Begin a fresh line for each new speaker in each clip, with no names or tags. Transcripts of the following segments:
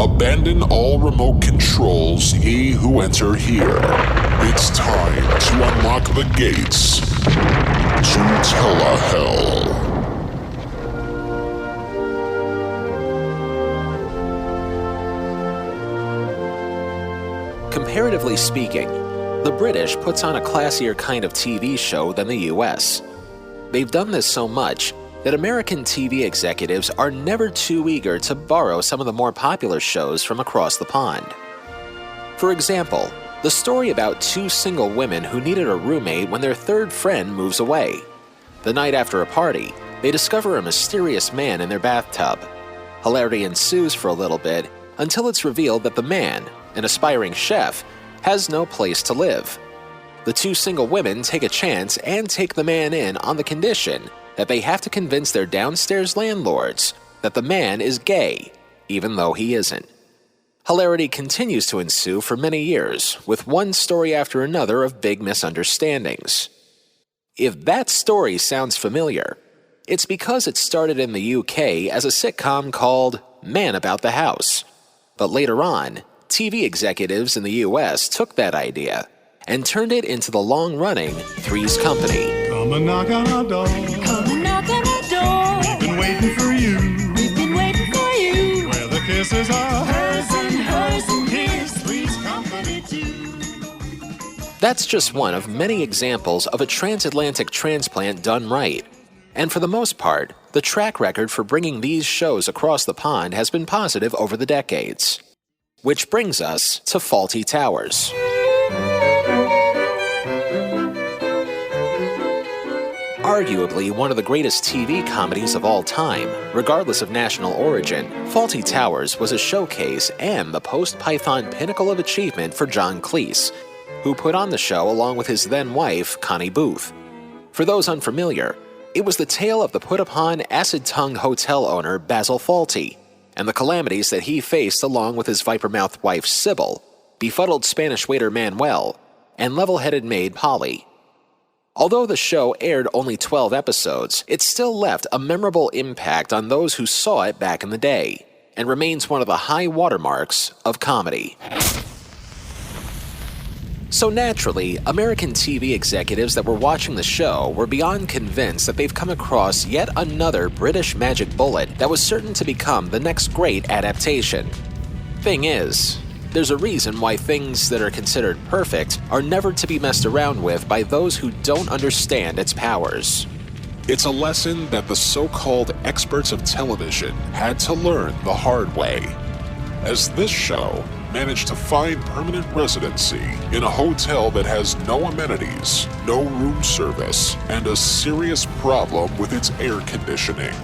Abandon all remote controls, ye who enter here. It's time to unlock the gates to Telehell.
Comparatively speaking, the British puts on a classier kind of TV show than the US. They've done this so much that American TV executives are never too eager to borrow some of the more popular shows from across the pond. For example, the story about two single women who needed a roommate when their third friend moves away. The night after a party, they discover a mysterious man in their bathtub. Hilarity ensues for a little bit until it's revealed that the man, an aspiring chef, has no place to live. The two single women take a chance and take the man in on the condition that they have to convince their downstairs landlords that the man is gay, even though he isn't. Hilarity continues to ensue for many years, with one story after another of big misunderstandings. If that story sounds familiar, it's because it started in the UK as a sitcom called Man About the House. But later on, TV executives in the US took that idea and turned it into the long-running Three's Company.
Come and knock on our door.
Come and knock on our door.
We've been waiting for you.
We've been waiting for you.
Where the kisses are
Hers and his. Three's Company too.
That's just one of many examples of a transatlantic transplant done right. And for the most part, the track record for bringing these shows across the pond has been positive over the decades. Which brings us to Fawlty Towers. Arguably one of the greatest TV comedies of all time, regardless of national origin, Fawlty Towers was a showcase and the post-Python pinnacle of achievement for John Cleese, who put on the show along with his then-wife, Connie Booth. For those unfamiliar, it was the tale of the put-upon, acid-tongued hotel owner Basil Fawlty, and the calamities that he faced along with his viper-mouthed wife Sybil, befuddled Spanish waiter Manuel, and level-headed maid Polly. Although the show aired only 12 episodes, it still left a memorable impact on those who saw it back in the day, and remains one of the high watermarks of comedy. So naturally, American TV executives that were watching the show were beyond convinced that they've come across yet another British magic bullet that was certain to become the next great adaptation. Thing is, there's a reason why things that are considered perfect are never to be messed around with by those who don't understand its powers.
It's a lesson that the so-called experts of television had to learn the hard way, as this show managed to find permanent residency in a hotel that has no amenities, no room service, and a serious problem with its air conditioning.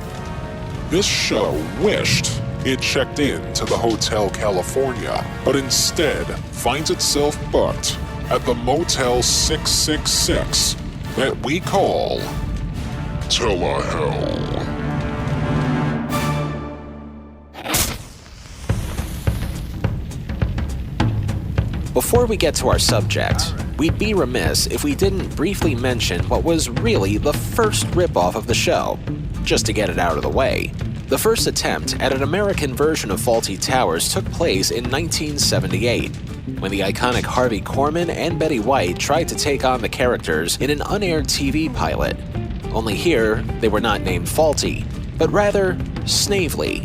This show wished it checked in to the Hotel California, but instead finds itself booked at the Motel 666 that we call Telehell.
Before we get to our subject, we'd be remiss if we didn't briefly mention what was really the first ripoff of the show, just to get it out of the way. The first attempt at an American version of Fawlty Towers took place in 1978, when the iconic Harvey Korman and Betty White tried to take on the characters in an unaired TV pilot. Only here, they were not named Fawlty, but rather Snavely.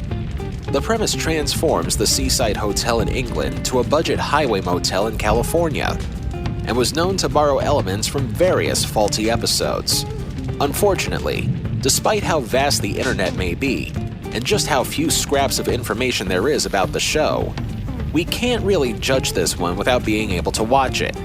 The premise transforms the seaside hotel in England to a budget highway motel in California, and was known to borrow elements from various Fawlty episodes. Unfortunately, despite how vast the internet may be, and just how few scraps of information there is about the show, we can't really judge this one without being able to watch it.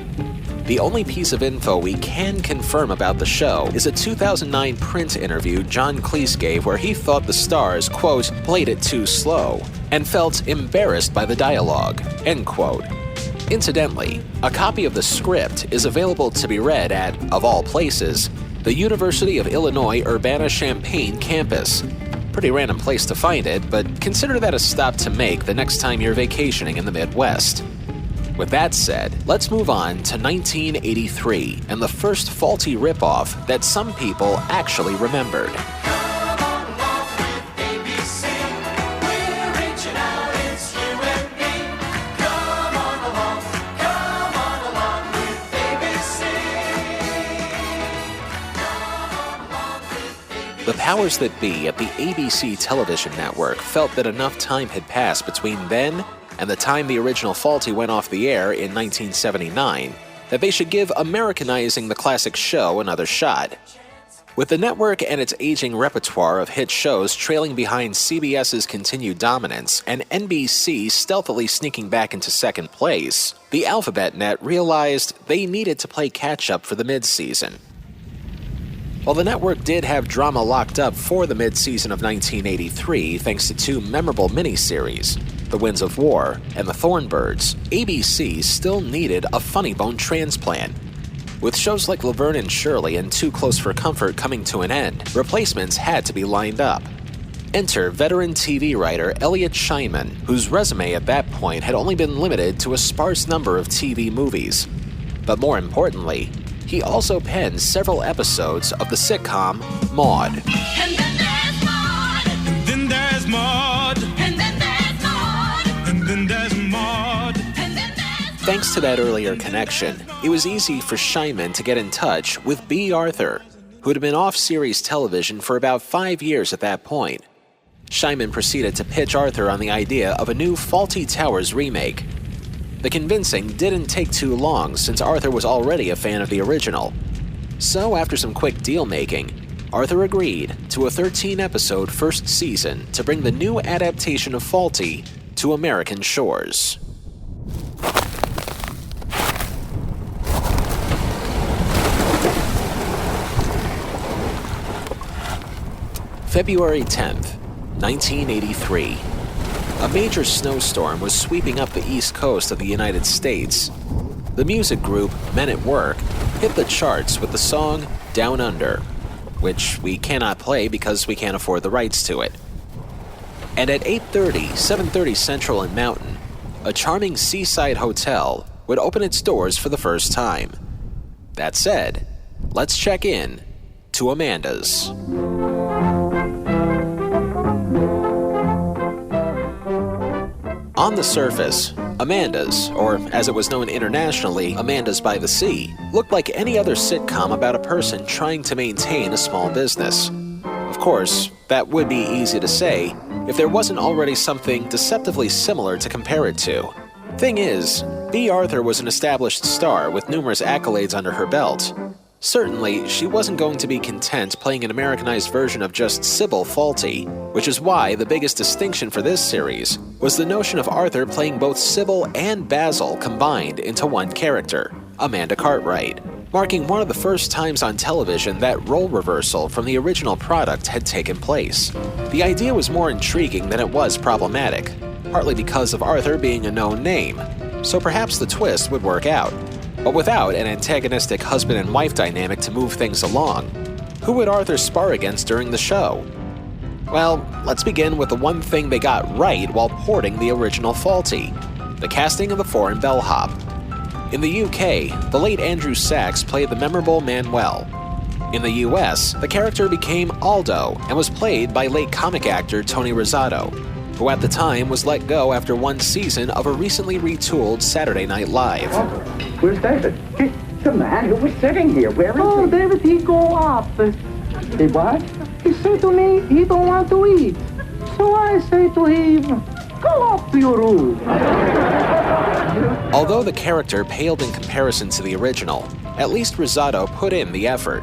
The only piece of info we can confirm about the show is a 2009 print interview John Cleese gave where he thought the stars, quote, played it too slow, and felt embarrassed by the dialogue, end quote. Incidentally, a copy of the script is available to be read at, of all places, the University of Illinois Urbana-Champaign campus. Pretty random place to find it, but consider that a stop to make the next time you're vacationing in the Midwest. With that said, let's move on to 1983 and the first Fawlty ripoff that some people actually remembered.
Come along with ABC. We're reaching out, it's you and
powers that be at the ABC television network felt that enough time had passed between then and the time the original Fawlty went off the air in 1979 that they should give Americanizing the classic show another shot. With the network and its aging repertoire of hit shows trailing behind CBS's continued dominance and NBC stealthily sneaking back into second place, the Alphabet Net realized they needed to play catch-up for the mid-season. While the network did have drama locked up for the mid-season of 1983 thanks to two memorable miniseries, The Winds of War and The Thornbirds, ABC still needed a funny bone transplant. With shows like Laverne and Shirley and Too Close for Comfort coming to an end, replacements had to be lined up. Enter veteran TV writer Elliot Scheinman, whose resume at that point had only been limited to a sparse number of TV movies. But more importantly, he also penned several episodes of the sitcom Maude.
And then there's Maude. And then there's Maude. And then there's Maude. And then there's Maude. And then there's
Thanks to that earlier connection, it was easy for Scheinman to get in touch with Bea Arthur, who had been off series television for about 5 years at that point. Scheinman proceeded to pitch Arthur on the idea of a new Fawlty Towers remake. The convincing didn't take too long since Arthur was already a fan of the original. So after some quick deal-making, Arthur agreed to a 13-episode first season to bring the new adaptation of Fawlty to American shores. February 10th, 1983. A major snowstorm was sweeping up the east coast of the United States. The music group Men at Work hit the charts with the song Down Under, which we cannot play because we can't afford the rights to it. And at 8:30, 7:30 Central and Mountain, a charming seaside hotel would open its doors for the first time. That said, let's check in to Amanda's. On the surface, Amanda's, or as it was known internationally, Amanda's by the Sea, looked like any other sitcom about a person trying to maintain a small business. Of course, that would be easy to say if there wasn't already something deceptively similar to compare it to. Thing is, Bea Arthur was an established star with numerous accolades under her belt. Certainly, she wasn't going to be content playing an Americanized version of just Sybil Fawlty, which is why the biggest distinction for this series was the notion of Arthur playing both Sybil and Basil combined into one character, Amanda Cartwright, marking one of the first times on television that role reversal from the original product had taken place. The idea was more intriguing than it was problematic, partly because of Arthur being a known name, so perhaps the twist would work out. But without an antagonistic husband and wife dynamic to move things along, who would Arthur spar against during the show? Well, let's begin with the one thing they got right while porting the original Fawlty, the casting of the foreign bellhop. In the UK, the late Andrew Sachs played the memorable Manuel. In the US, the character became Aldo and was played by late comic actor Tony Rosato, who at the time was let go after one season of a recently retooled Saturday Night Live.
Where's David? The man who was sitting here. Where is he?
Oh, David, he go up.
He what?
He said to me he don't want to eat. So I say to him, go up to your room.
Although the character paled in comparison to the original, at least Rosato put in the effort,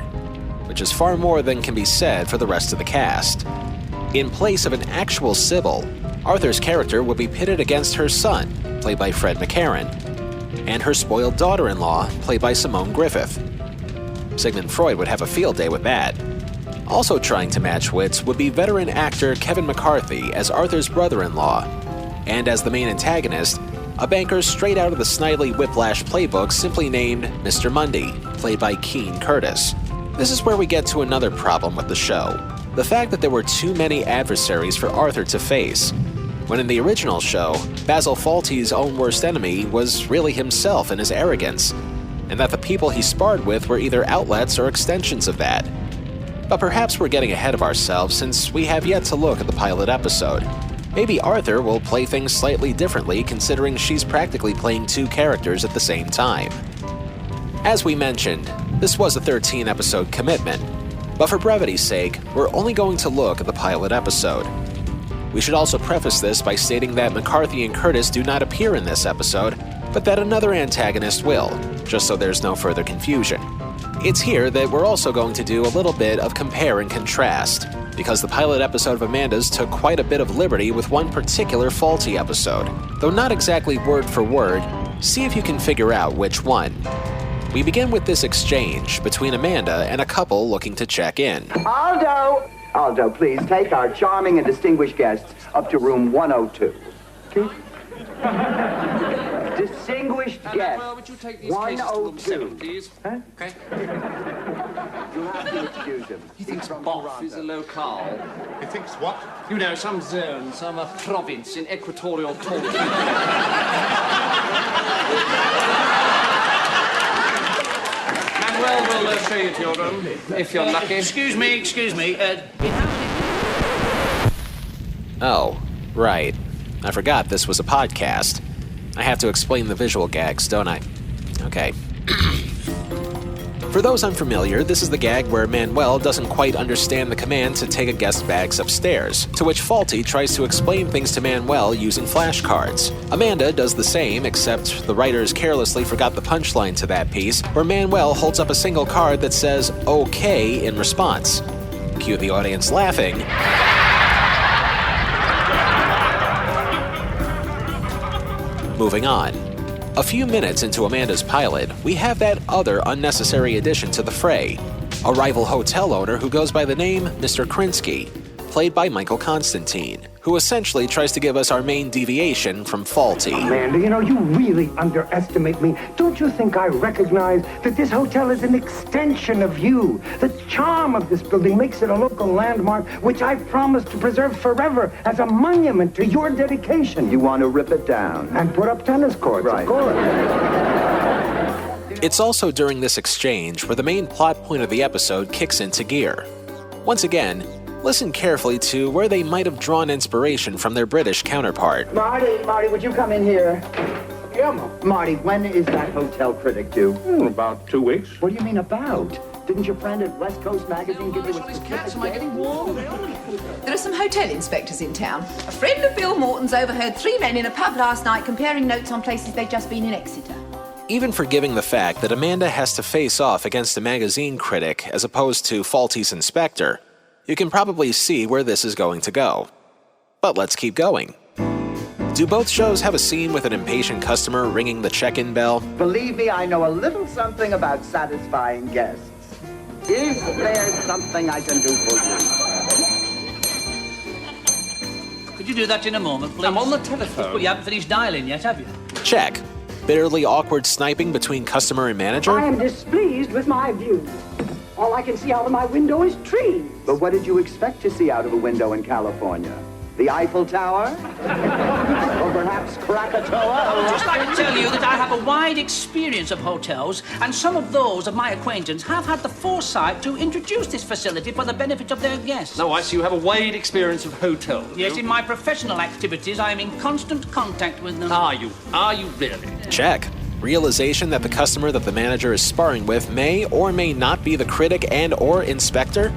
which is far more than can be said for the rest of the cast. In place of an actual Sybil, Arthur's character would be pitted against her son, played by Fred McCarran, and her spoiled daughter-in-law, played by Simone Griffith. Sigmund Freud would have a field day with that. Also trying to match wits would be veteran actor Kevin McCarthy as Arthur's brother-in-law, and as the main antagonist, a banker straight out of the Snidely Whiplash playbook simply named Mr. Mundy, played by Keen Curtis. This is where we get to another problem with the show, the fact that there were too many adversaries for Arthur to face, when in the original show, Basil Fawlty's own worst enemy was really himself and his arrogance, and that the people he sparred with were either outlets or extensions of that. But perhaps we're getting ahead of ourselves since we have yet to look at the pilot episode. Maybe Arthur will play things slightly differently considering she's practically playing two characters at the same time. As we mentioned, this was a 13-episode commitment, But for brevity's sake, we're only going to look at the pilot episode. We should also preface this by stating that McCarthy and Curtis do not appear in this episode, but that another antagonist will, just so there's no further confusion. It's here that we're also going to do a little bit of compare and contrast, because the pilot episode of Amanda's took quite a bit of liberty with one particular Fawlty episode. Though not exactly word for word, see if you can figure out which one. We begin with this exchange between Amanda and a couple looking to check in.
Aldo, please take our charming and distinguished guests up to room 102. Okay? Distinguished guests.
Well, would you take these cases to room 7, please?
Huh?
Okay.
You'll have to excuse him.
He thinks
from
Boff
Toronto.
is a locale.
He thinks what?
You know, some zone, some province in equatorial Turkey. Manuel will show you to your room, if you're lucky.
Excuse me.
Oh, right. I forgot this was a podcast. I have to explain the visual gags, don't I? Okay. For those unfamiliar, this is the gag where Manuel doesn't quite understand the command to take a guest's bags upstairs, to which Fawlty tries to explain things to Manuel using flashcards. Amanda does the same, except the writers carelessly forgot the punchline to that piece, where Manuel holds up a single card that says "okay" in response. Cue the audience laughing. Moving on. A few minutes into Amanda's pilot, we have that other unnecessary addition to the fray. A rival hotel owner who goes by the name Mr. Krinsky, played by Michael Constantine, who essentially tries to give us our main deviation from Fawlty.
Amanda, you really underestimate me. Don't you think I recognize that this hotel is an extension of you? The charm of this building makes it a local landmark, which I promise to preserve forever as a monument to your dedication.
You want to rip it down?
And put up tennis courts,
Right.
of course.
It's also during this exchange where the main plot point of the episode kicks into gear. Once again, listen carefully to where they might have drawn inspiration from their British counterpart.
Marty, would you come in here?
Yeah, Mom.
Marty, when is that hotel critic due?
About 2 weeks.
What do you mean about? Didn't your friend at West Coast Magazine give you a
These
specific
cats, am I
date?
getting warm?
There are some hotel inspectors in town. A friend of Bill Morton's overheard 3 men in a pub last night comparing notes on places they'd just been in Exeter.
Even forgiving the fact that Amanda has to face off against a magazine critic as opposed to Fawlty's inspector, you can probably see where this is going to go. But let's keep going. Do both shows have a scene with an impatient customer ringing the check-in bell?
Believe me, I know a little something about satisfying guests. Is there something I can do for you?
Could you do that in a moment, please?
I'm on the telephone.
But you haven't finished dialing yet, have you?
Check. Bitterly awkward sniping between customer and manager?
I am displeased with my view. All I can see out of my window is trees.
But what did you expect to see out of a window in California? The Eiffel Tower? Or perhaps Krakatoa?
I'd just like to tell you that I have a wide experience of hotels, and some of those of my acquaintance have had the foresight to introduce this facility for the benefit of their guests.
No, I see you have a wide experience of hotels.
Yes, in my professional activities, I am in constant contact with them.
Are you? Are you really?
Check. Realization that the customer that the manager is sparring with may or may not be the critic and or inspector?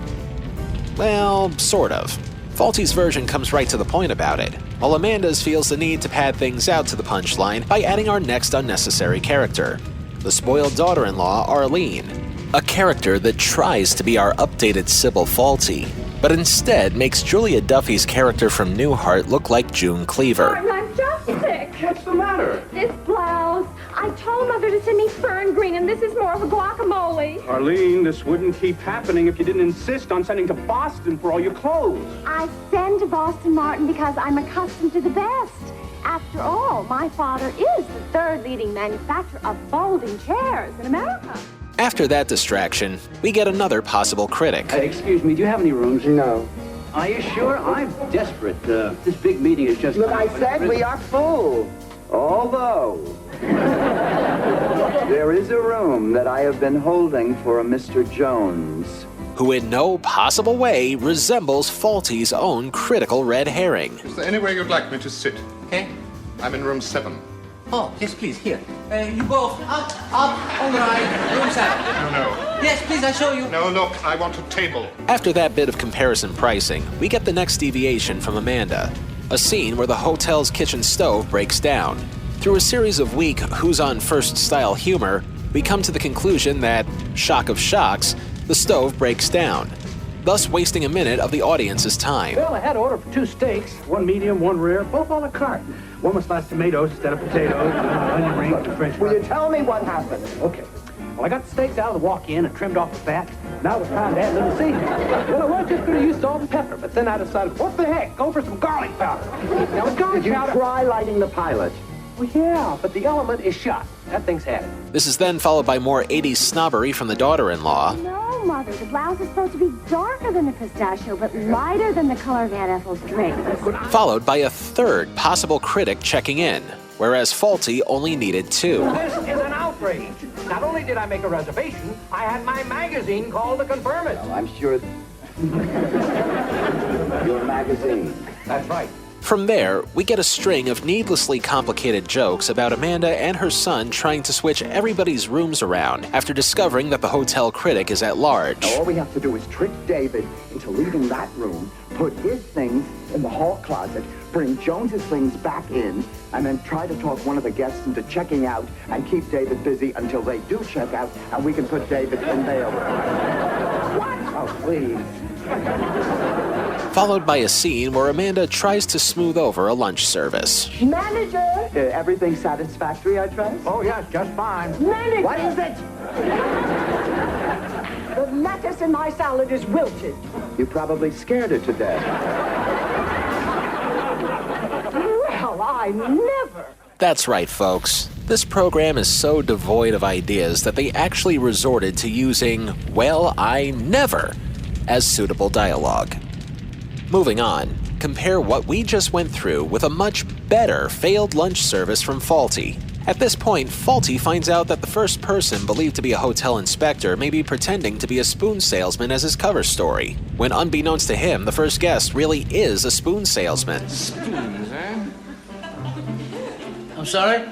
Well, sort of. Fawlty's version comes right to the point about it, while Amanda's feels the need to pad things out to the punchline by adding our next unnecessary character, the spoiled daughter-in-law Arlene, a character that tries to be our updated Sybil Fawlty, but instead makes Julia Duffy's character from Newhart look like June Cleaver.
Martin, I'm just sick.
What's the matter?
This blouse. I told Mother to send me fern green, and this is more of a guacamole.
Arlene, this wouldn't keep happening if you didn't insist on sending to Boston for all your clothes.
I send to Boston, Martin, because I'm accustomed to the best. After all, my father is the third leading manufacturer of folding chairs in America.
After that distraction, we get another possible critic.
Excuse me, do you have any rooms?
No.
Are you sure? I'm desperate. This big meeting is just... Look, I said we are full. Although, there is a room that I have been holding for a Mr. Jones.
Who in no possible way resembles Fawlty's own critical red herring.
Is there anywhere you'd like me to sit?
Okay.
I'm in room 7.
Oh, yes, please, here. You go up, all right, room service.
No.
Yes, please, I'll show you.
No, look, I want a table.
After that bit of comparison pricing, we get the next deviation from Amanda. A scene where the hotel's kitchen stove breaks down. Through a series of weak who's on first style humor, we come to the conclusion that, shock of shocks, the stove breaks down, thus wasting a minute of the audience's time.
Well, I had to order for 2 steaks, 1 medium, 1 rare, both a la carte. 1 with sliced tomatoes instead of potatoes, onion rings, and French fries.
Will you tell me what happened?
Okay. Well, I got the steaks out of the walk-in and trimmed off the fat. Now it's time to add a little seasoning. Well, I was just going to use salt and pepper, but then I decided, what the heck, go for some garlic powder. Now, with garlic
Did you
powder...
try lighting the pilot?
Well, yeah, but the element is shot. That thing's had it.
This is then followed by more 80s snobbery from the daughter-in-law.
No, Mother, the blouse is supposed to be darker than the pistachio, but lighter than the color of Aunt Ethel's drink.
Followed by a third possible critic checking in, whereas Fawlty only needed 2.
This is an outrage. Not only did I make a reservation, I had my magazine called to confirm it.
Well, I'm sure... Your magazine.
That's right.
From there, we get a string of needlessly complicated jokes about Amanda and her son trying to switch everybody's rooms around after discovering that the hotel critic is at large.
Now, all we have to do is trick David into leaving that room, put his things in the hall closet, bring Jones's things back in, and then try to talk one of the guests into checking out and keep David busy until they do check out, and we can put David in their room. What? Oh, please.
Followed by a scene where Amanda tries to smooth over a lunch service.
Manager! Everything satisfactory, I trust?
Oh, yeah, just fine.
Manager! What is it?
The lettuce in my salad is wilted.
You probably scared her to death.
Well, I never.
That's right, folks. This program is so devoid of ideas that they actually resorted to using, well, I never, as suitable dialogue. Moving on, compare what we just went through with a much better failed lunch service from Fawlty. At this point, Fawlty finds out that the first person believed to be a hotel inspector may be pretending to be a spoon salesman as his cover story, when unbeknownst to him, the first guest really is a spoon salesman.
Spoons, eh? I'm sorry?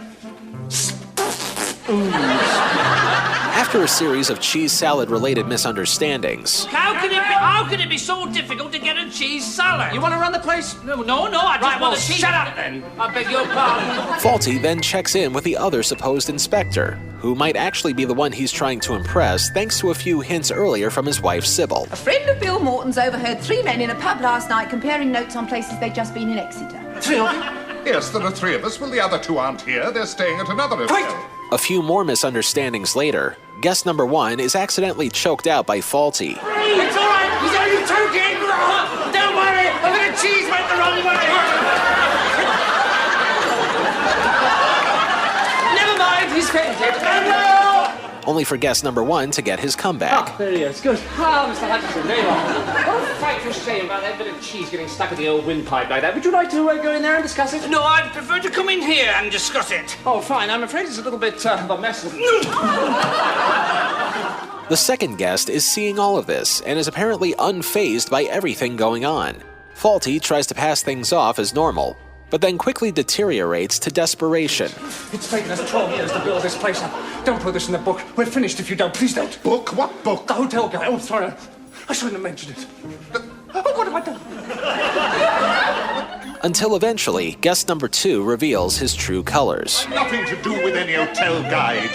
After a series of cheese salad-related misunderstandings,
How can it be so difficult to get a cheese salad?
You want to run the place?
No, I just want a cheese...
shut up then.
I beg your pardon.
Fawlty then checks in with the other supposed inspector, who might actually be the one he's trying to impress thanks to a few hints earlier from his wife, Sybil.
A friend of Bill Morton's overheard 3 men in a pub last night comparing notes on places they'd just been in Exeter.
3 of you?
Yes, there are 3 of us. Well, the other 2 aren't here. They're staying at another hotel.
A few more misunderstandings later, guest number 1 is accidentally choked out by Fawlty.
It's all right. He's only joking. Don't worry. A bit of cheese went the wrong way. Never mind. He's fainted. No!
Only for guest number 1 to get his comeback.
There he is. Good. Ah, Mr. Hutchinson, there you are. What a frightful shame about that bit of cheese getting stuck in the old windpipe like that. Would you like to go in there and discuss it?
No, I'd prefer to come in here and discuss it.
Oh, fine. I'm afraid it's a little bit of a mess.
The second guest is seeing all of this and is apparently unfazed by everything going on. Fawlty tries to pass things off as normal, but then quickly deteriorates to desperation.
It's taken us 12 years to build this place up. Don't put this in the book. We're finished if you don't. Please don't.
Book? What book?
The hotel guy. Oh, sorry. I shouldn't have mentioned it. What have I done?
Until eventually, guest number 2 reveals his true colors.
Nothing to do with any hotel guide.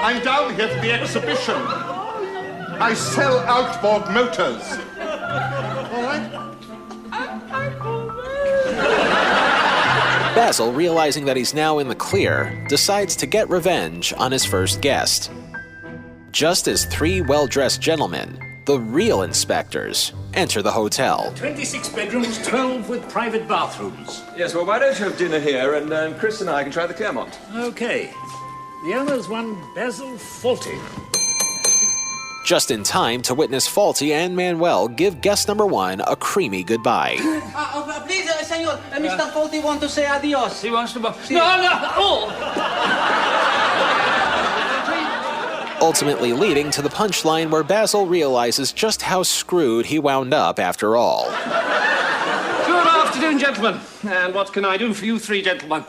I'm down here for the exhibition. I sell outboard motors. All right?
Basil, realizing that he's now in the clear, decides to get revenge on his first guest. Just as 3 well-dressed gentlemen, the real inspectors, enter the hotel.
26 bedrooms, 12 with private bathrooms.
Yes, well, why don't you have dinner here, and Chris and I can try the Claremont.
Okay. The owner's one Basil Fawlty.
Just in time to witness Fawlty and Manuel give guest number 1 a creamy goodbye.
Please, senor, Mr. Fawlty wants to say adios. He wants to... No! Oh!
Ultimately leading to the punchline where Basil realizes just how screwed he wound up after all.
Good afternoon, gentlemen. And what can I do for you 3 gentlemen?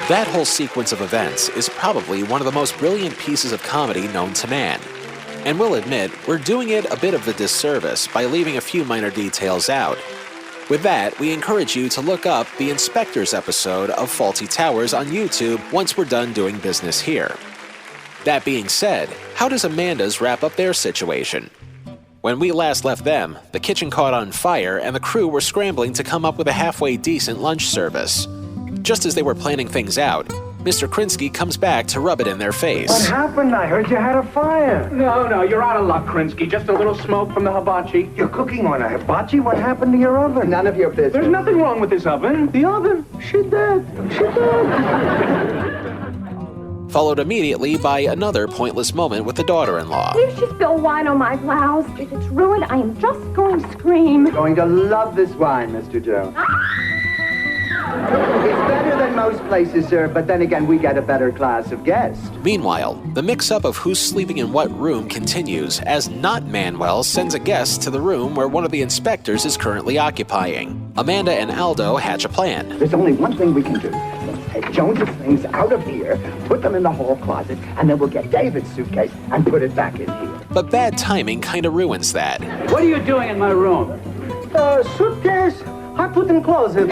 That whole sequence of events is probably one of the most brilliant pieces of comedy known to man. And we'll admit, we're doing it a bit of a disservice by leaving a few minor details out. With that, we encourage you to look up the Inspectors episode of Fawlty Towers on YouTube once we're done doing business here. That being said, how does Amanda's wrap up their situation? When we last left them, the kitchen caught on fire and the crew were scrambling to come up with a halfway decent lunch service. Just as they were planning things out, Mr. Krinsky comes back to rub it in their face.
What happened? I heard you had a fire.
No, you're out of luck, Krinsky. Just a little smoke from the hibachi.
You're cooking on a hibachi? What happened to your oven?
None of your business.
There's nothing wrong with this oven.
The oven? She did.
Followed immediately by another pointless moment with the daughter-in-law.
If she spilled wine on my blouse, if it's ruined, I am just going to scream.
You're going to love this wine, Mr. Joe. It's better than most places, sir, but then again, we get a better class of guests.
Meanwhile, the mix-up of who's sleeping in what room continues as not Manuel sends a guest to the room where one of the inspectors is currently occupying. Amanda and Aldo hatch a plan.
There's only one thing we can do. Let's take Jones's things out of here, put them in the hall closet, and then we'll get David's suitcase and put it back in here.
But bad timing kinda ruins that.
What are you doing in my room?
Suitcase? I put them clothes in.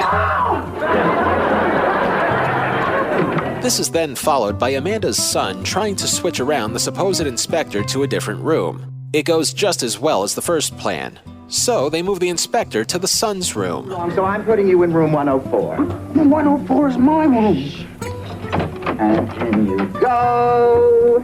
This is then followed by Amanda's son trying to switch around the supposed inspector to a different room. It goes just as well as the first plan. So they move the inspector to the son's room.
So I'm putting you in room 104.
104 is my room.
And in you go.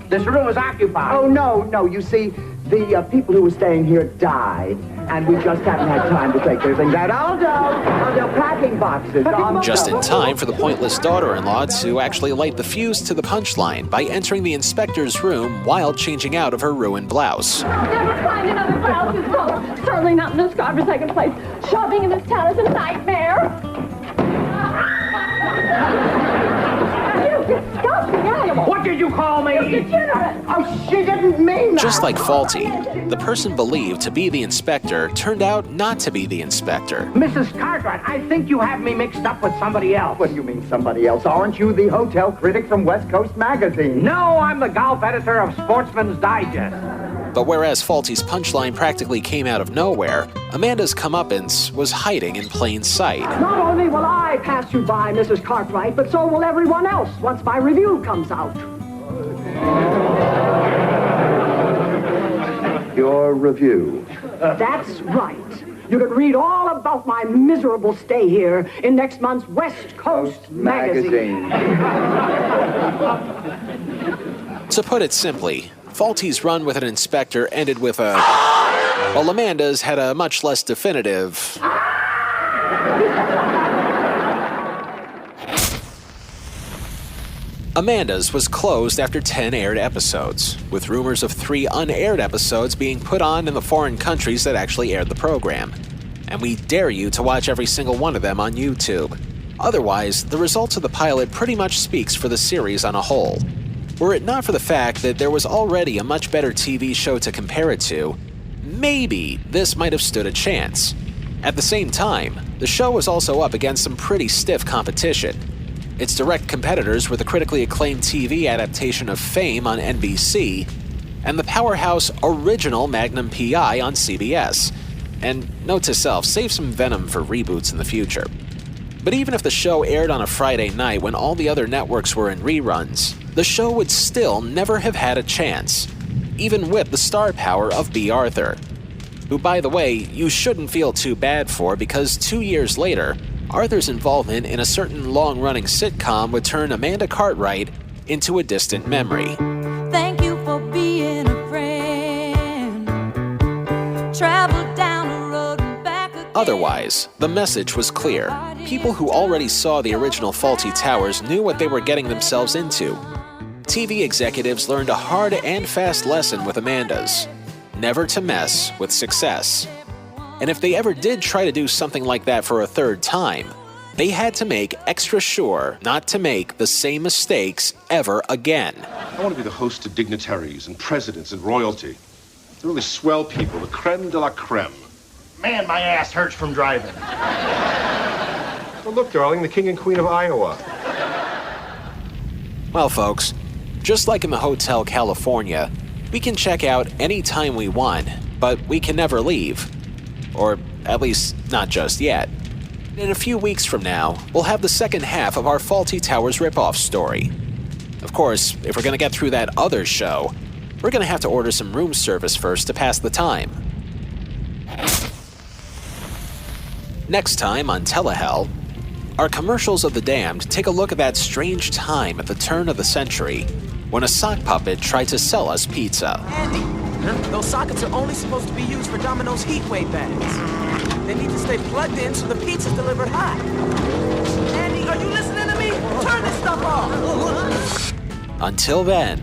This room is occupied.
Oh, no. You see, the people who were staying here died, and we just haven't had time to take their things out. Aldo, packing boxes.
Just in time for the pointless daughter-in-law to actually light the fuse to the punchline by entering the inspector's room while changing out of her ruined blouse.
Never find another blouse as color. Certainly not in this godforsaken place. Shopping in this town is a nightmare. You disgusting animal.
What did you call me?
You degenerate.
Oh, she didn't mean that.
Just like Fawlty, the person believed to be the inspector turned out not to be the inspector.
Mrs. Cartwright, I think you have me mixed up with somebody else.
What do you mean somebody else? Aren't you the hotel critic from West Coast Magazine?
No, I'm the golf editor of Sportsman's Digest.
But whereas Fawlty's punchline practically came out of nowhere, Amanda's comeuppance was hiding in plain sight.
Not only will I pass you by, Mrs. Cartwright, but so will everyone else once my review comes out.
Your review.
That's right. You can read all about my miserable stay here in next month's West Coast Magazine.
To put it simply, Fawlty's run with an inspector ended with a... while Amanda's had a much less definitive... Amanda's was closed after 10 aired episodes, with rumors of 3 unaired episodes being put on in the foreign countries that actually aired the program. And we dare you to watch every single one of them on YouTube. Otherwise, the results of the pilot pretty much speaks for the series on a whole. Were it not for the fact that there was already a much better TV show to compare it to, maybe this might have stood a chance. At the same time, the show was also up against some pretty stiff competition. Its direct competitors were the critically acclaimed TV adaptation of Fame on NBC, and the powerhouse original Magnum P.I. on CBS. And note to self, save some venom for reboots in the future. But even if the show aired on a Friday night when all the other networks were in reruns, the show would still never have had a chance, even with the star power of Bea Arthur, who, by the way, you shouldn't feel too bad for because 2 years later, Arthur's involvement in a certain long-running sitcom would turn Amanda Cartwright into a distant memory.
Thank you for being a friend. Travel down the road and back again.
Otherwise, the message was clear. People who already saw the original Fawlty Towers knew what they were getting themselves into. TV executives learned a hard and fast lesson with Amanda's: never to mess with success. And if they ever did try to do something like that for a third time, they had to make extra sure not to make the same mistakes ever again.
I want to be the host to dignitaries and presidents and royalty. They're really swell people, the creme de la creme. Man, my ass hurts from driving.
Well, look, darling, the King and Queen of Iowa.
Well, folks, just like in the Hotel California, we can check out any time we want, but we can never leave. Or at least, not just yet. In a few weeks from now, we'll have the second half of our Fawlty Towers ripoff story. Of course, if we're going to get through that other show, we're going to have to order some room service first to pass the time. Next time on Telehell, our commercials of the damned take a look at that strange time at the turn of the century when a sock puppet tried to sell us pizza.
Andy, those sockets are only supposed to be used for Domino's heatwave bags. They need to stay plugged in so the pizza's delivered hot. Andy, are you listening to me? Turn this stuff off!
Until then,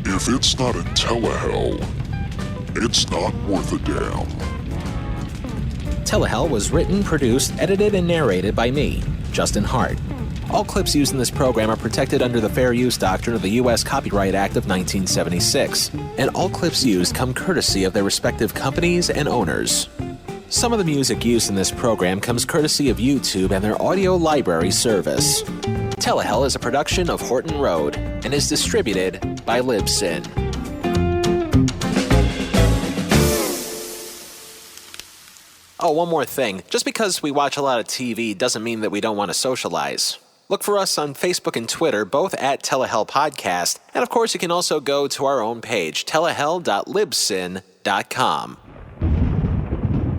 if it's not in Telehell, it's not worth a damn.
Telehell was written, produced, edited, and narrated by me, Justin Hart. All clips used in this program are protected under the Fair Use Doctrine of the U.S. Copyright Act of 1976, and all clips used come courtesy of their respective companies and owners. Some of the music used in this program comes courtesy of YouTube and their audio library service. Telehell is a production of Horton Road and is distributed by Libsyn. Oh, one more thing. Just because we watch a lot of TV doesn't mean that we don't want to socialize. Look for us on Facebook and Twitter, both at Telehell Podcast. And of course, you can also go to our own page, telehell.libsyn.com.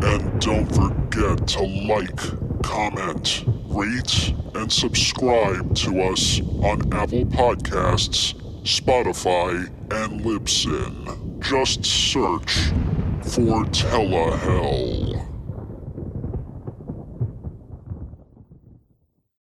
And don't forget to like, comment, rate, and subscribe to us on Apple Podcasts, Spotify, and Libsyn. Just search for Telehell.